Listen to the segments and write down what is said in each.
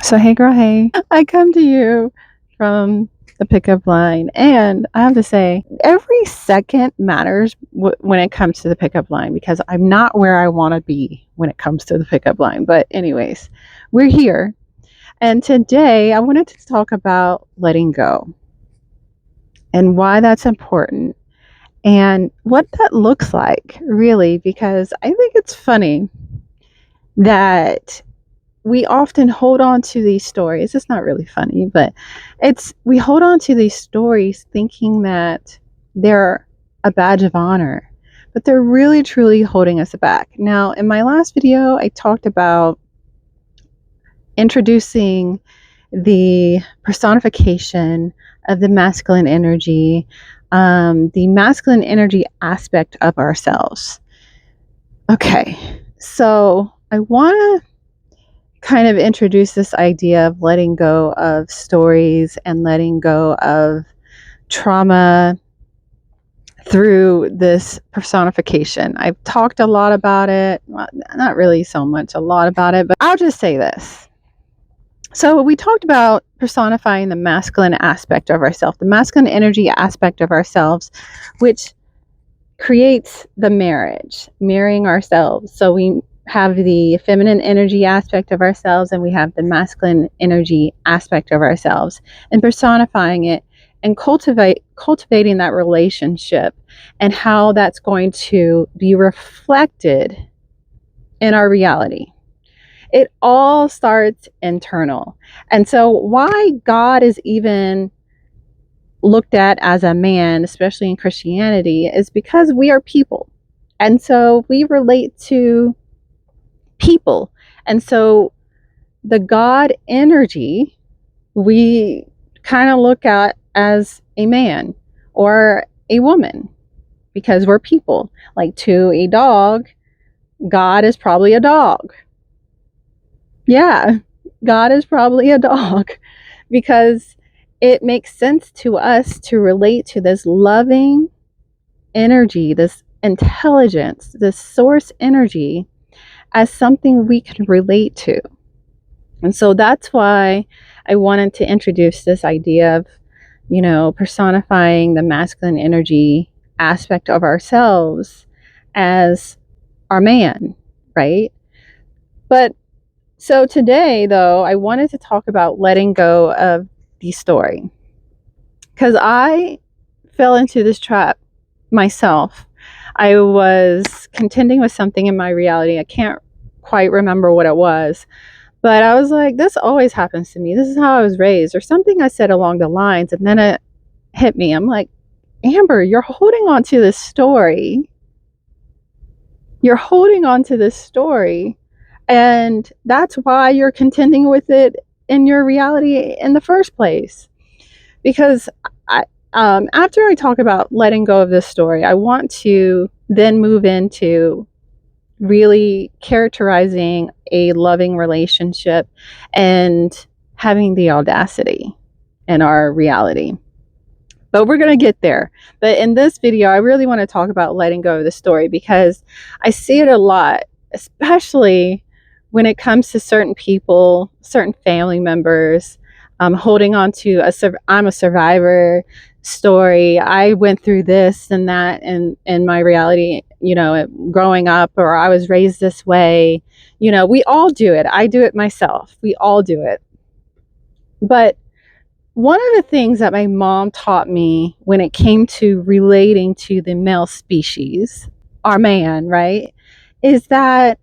So, hey girl, hey, I come to you from the pickup line, and I have to say, every second matters when it comes to the pickup line because I'm not where I want to be when it comes to the pickup line. But, anyways, we're here, and today I wanted to talk about letting go and why that's important and what that looks like, really, because I think it's funny that we often hold on to these stories. It's not really funny, but we hold on to these stories thinking that they're a badge of honor, but they're really truly holding us back. Now, in my last video, I talked about introducing the personification of the masculine energy aspect of ourselves. Okay, so I want to kind of introduce this idea of letting go of stories and letting go of trauma through this personification. I've talked a lot about it, well, not really so much a lot about it, but I'll just say this. So we talked about personifying the masculine aspect of ourselves, the masculine energy aspect of ourselves, which creates the marrying ourselves. So we have the feminine energy aspect of ourselves and we have the masculine energy aspect of ourselves, and personifying it and cultivating that relationship and how that's going to be reflected in our reality. It all starts internal. And so why God is even looked at as a man, especially in Christianity, is because we are people. And so we relate to people. And so the God energy, we kind of look at as a man or a woman because we're people. Like to a dog, God is probably a dog. Yeah, God is probably a dog because it makes sense to us to relate to this loving energy, this intelligence, this source energy as something we can relate to. And so that's why I wanted to introduce this idea of, personifying the masculine energy aspect of ourselves as our man, right? But so today, though, I wanted to talk about letting go of the story because I fell into this trap myself. I was contending with something in my reality. I can't quite remember what it was, but I was like, this always happens to me. This is how I was raised, or something I said along the lines. And then it hit me. I'm like, Amber, you're holding on to this story. You're holding on to this story. And that's why you're contending with it in your reality in the first place. Because after I talk about letting go of this story, I want to then move into really characterizing a loving relationship and having the audacity in our reality. But we're going to get there. But in this video, I really want to talk about letting go of the story because I see it a lot, especially when it comes to certain people, certain family members, holding on to I'm a survivor story. I went through this and that in my reality, growing up, or I was raised this way. We all do it. I do it myself. We all do it. But one of the things that my mom taught me when it came to relating to the male species, our man, right, is that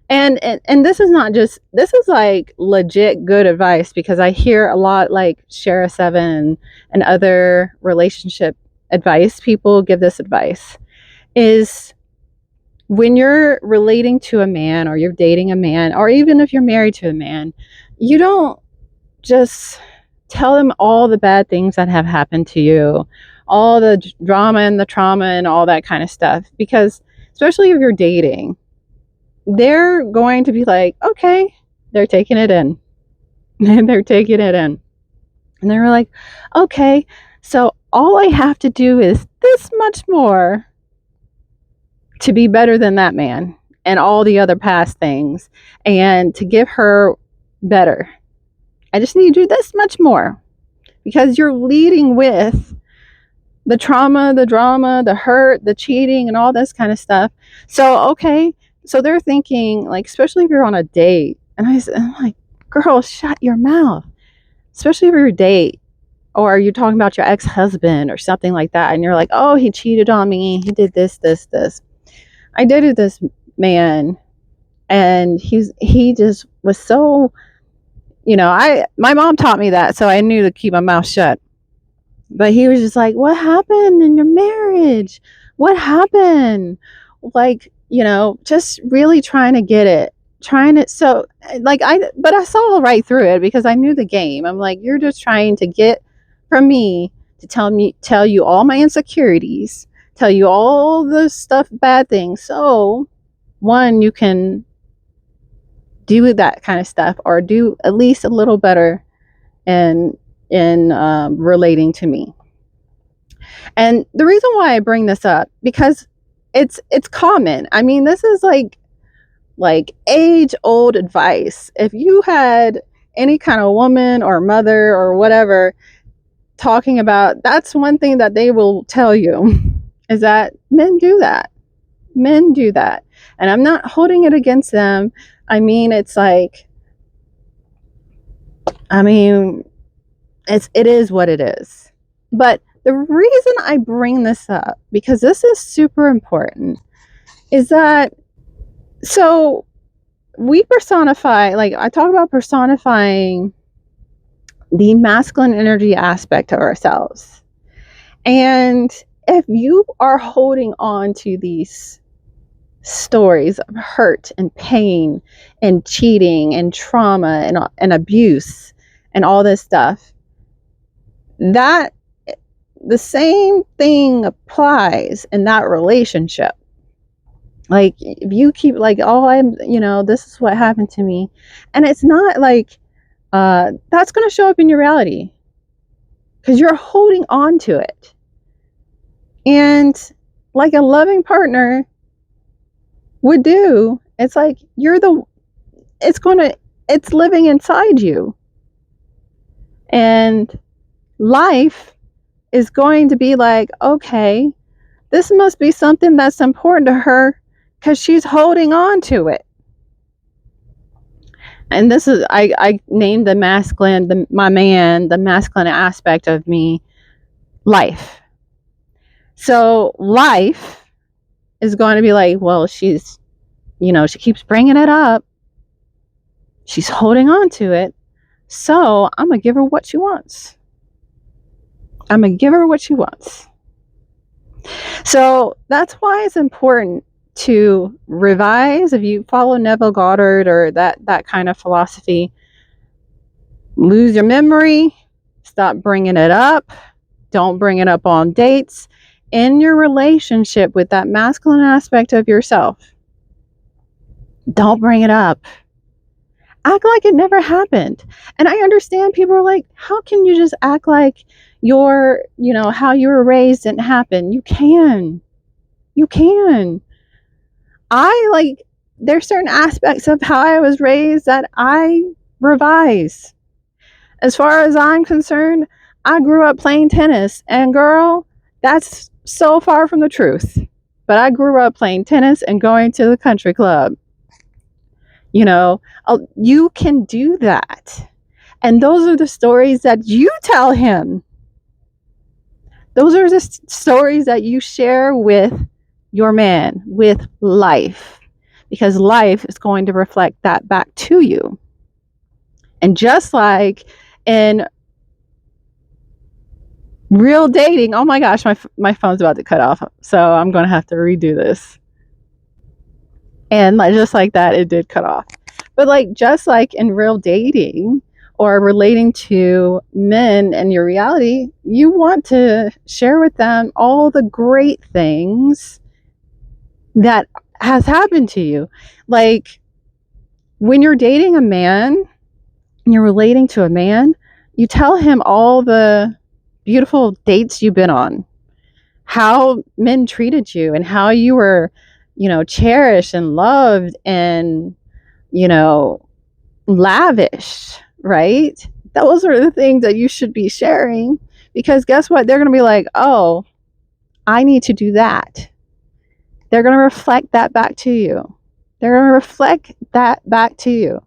and this is not just, this is like legit good advice because I hear a lot like Shara Seven and other relationship advice people give this advice, is when you're relating to a man or you're dating a man or even if you're married to a man, you don't just tell them all the bad things that have happened to you, all the drama and the trauma and all that kind of stuff, because especially if you're dating, they're going to be like, okay, they're taking it in. And they're taking it in. And they're like, okay, so all I have to do is this much more to be better than that man and all the other past things and to give her better. I just need to do this much more, because you're leading with the trauma, the drama, the hurt, the cheating, and all this kind of stuff. So, okay, so they're thinking, like, especially if you're on a date, and I'm like, girl, shut your mouth. Especially if you're a date, or you're talking about your ex-husband or something like that, and you're like, oh, he cheated on me, he did this, this, this. I dated this man, and he just was so, my mom taught me that, so I knew to keep my mouth shut. But he was just like, what happened in your marriage? What happened? Like, just really trying to get it. Trying to, so, like, but I saw right through it, because I knew the game. I'm like, you're just trying to get from me to tell you all my insecurities, tell you all the stuff, bad things. So, one, you can do that kind of stuff, or do at least a little better in relating to me. And the reason why I bring this up, because it's common. I mean, this is like age old advice. If you had any kind of woman or mother or whatever talking about, that's one thing that they will tell you, is that men do that. Men do that. And I'm not holding it against them. I mean, it's like, it is what it is. But the reason I bring this up, because this is super important, is that, so we personify, like, I talk about personifying the masculine energy aspect of ourselves. And if you are holding on to these stories of hurt and pain and cheating and trauma and abuse and all this stuff, that the same thing applies in that relationship. Like, if you keep like, oh, this is what happened to me, and it's not like that's going to show up in your reality, because you're holding on to it. And like a loving partner would do, it's like it's living inside you. And life is going to be like, okay, this must be something that's important to her, because she's holding on to it. And this is, I named the masculine, the masculine aspect of me, life. So life is going to be like, well, she keeps bringing it up. She's holding on to it. So I'm going to give her what she wants. So that's why it's important to revise. If you follow Neville Goddard or that kind of philosophy, lose your memory, stop bringing it up, don't bring it up on dates, in your relationship with that masculine aspect of yourself. Don't bring it up. Act like it never happened. And I understand people are like, how can you just act like how you were raised didn't happen? You can. There's certain aspects of how I was raised that I revise. As far as I'm concerned, I grew up playing tennis, and girl, that's so far from the truth. But I grew up playing tennis and going to the country club. You can do that. And those are the stories that you tell him. Those are the stories that you share with your man, with life, because life is going to reflect that back to you. And just like in real dating, oh my gosh, my phone's about to cut off, so I'm going to have to redo this. And just like that, it did cut off. But just like in real dating or relating to men and your reality, you want to share with them all the great things that has happened to you. Like, when you're dating a man and you're relating to a man, you tell him all the beautiful dates you've been on, how men treated you, and how you were, cherished and loved and, lavished, right? those are the things that you should be sharing, because guess what? They're going to be like, oh, I need to do that. They're going to reflect that back to you. They're going to reflect that back to you.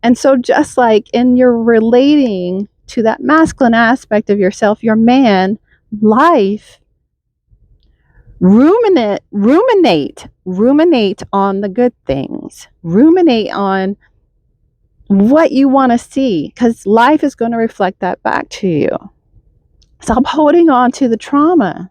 And so just like in your relating to that masculine aspect of yourself, your man life, ruminate on the good things, ruminate on what you want to see, because life is going to reflect that back to you. Stop holding on to the trauma.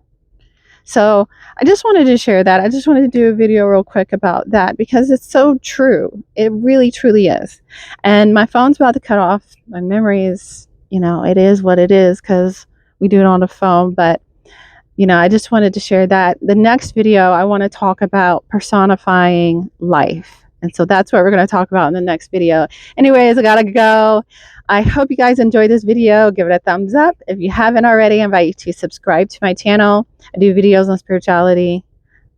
So I just wanted to share that. I just wanted to do a video real quick about that because it's so true. It really, truly is. And my phone's about to cut off. My memory is, it is what it is because we do it on the phone. But, I just wanted to share that. The next video, I want to talk about personifying life. And so that's what we're going to talk about in the next video. Anyways, I got to go. I hope you guys enjoyed this video. Give it a thumbs up. If you haven't already, I invite you to subscribe to my channel. I do videos on spirituality,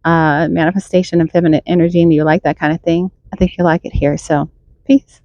manifestation, and feminine energy, and you like that kind of thing. I think you'll like it here. So, peace.